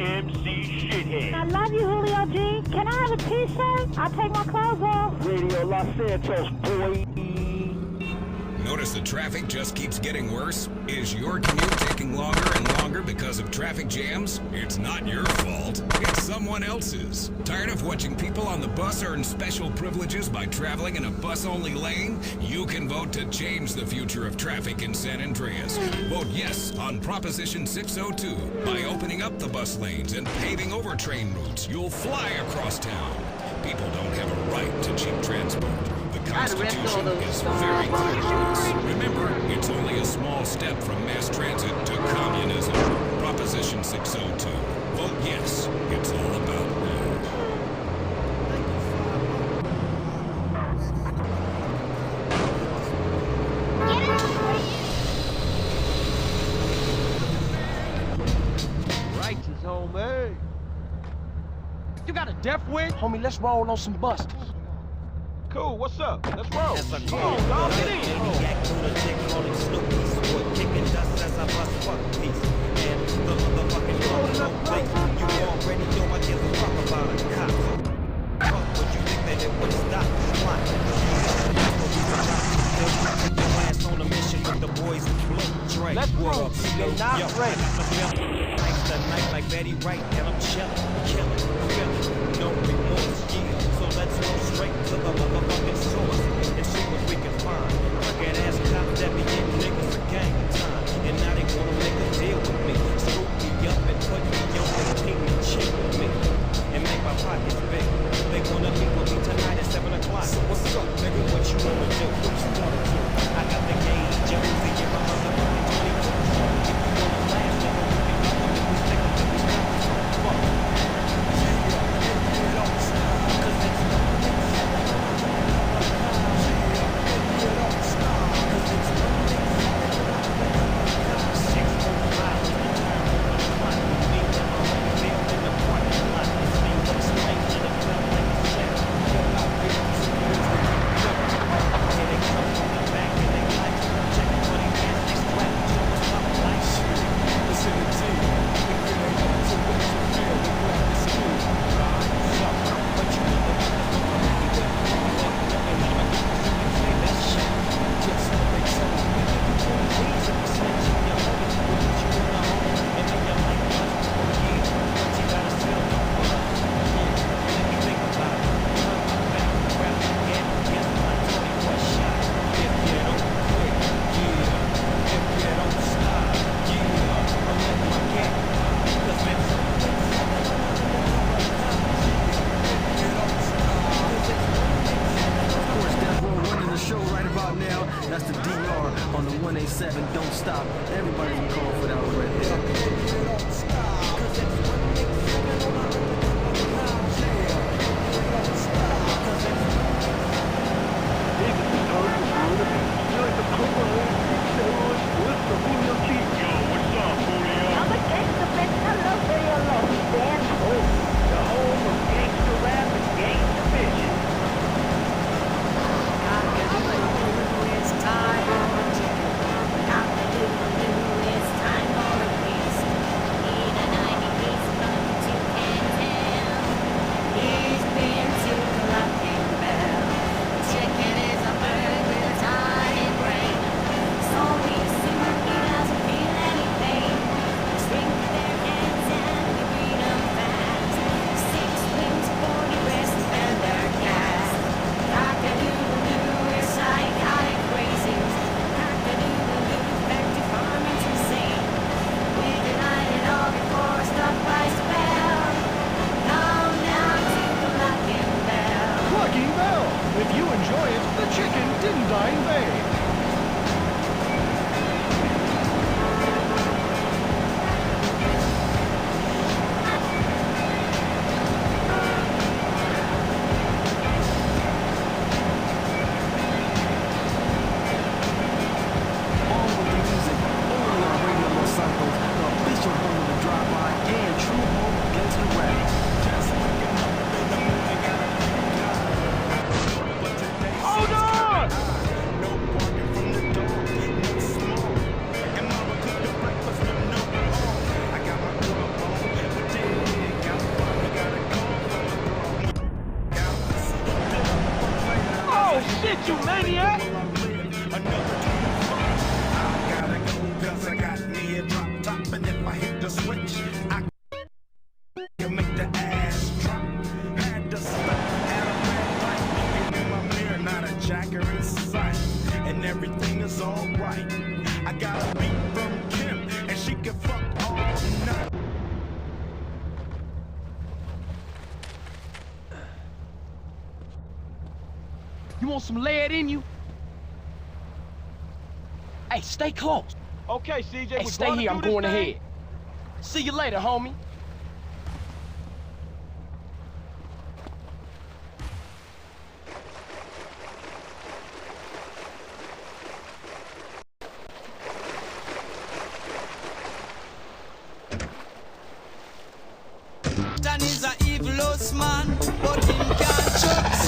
MC Shithead. I love you, Julio G. Can I have a t-shirt? I'll take my clothes off. Radio Los Santos, boy. Notice the traffic just keeps getting worse? Is your commute taking longer and longer because of traffic jams? It's not your fault. It's someone else's. Tired of watching people on the bus earn special privileges by traveling in a bus-only lane? You can vote to change the future of traffic in San Andreas. Vote yes on Proposition 602. By opening up the bus lanes and paving over train routes, you'll fly across town. People don't have a right to cheap transport. The Constitution is very clear on this. Remember, it's only a small step from mass transit to communism. Proposition 602. Vote yes. It's all about you. Righteous, homie. You got a death wish? Homie, let's roll on some busters. Cool, what's up? Let's roll. Come on, dog, get in. Kicking dust as I bust fuck peace. And the motherfucking no place. You already know I give a fuck about a cop. Fuck, would you think that it would stop? Why? Your ass on a mission with the boys in blue. Dre, let's roll. You're not ready. The night like Betty Wright, and I'm chillin', killin', feelin', no remorse, yeah. So let's go straight to the motherfucking source and see what we can find. Fucking ass cops that be getting niggas a gang of time, and now they wanna make a deal with me, scoop me up and put me on the team and chill with me, and make my pockets big. They wanna meet with me tonight at 7 o'clock. So what's up, nigga? What you wanna do? What you wanna do? I got the gauge, Jonesy, and my motherfucking 22. If you wanna last, nigga, we can go and we stick up to these numbers. Fuck. You want some lead in you? Hey, stay close. Okay, CJ, Hey, we're stay gonna here. do I'm this going thing. ahead. See you later, homie. Satan is a evil man, but him can't trust.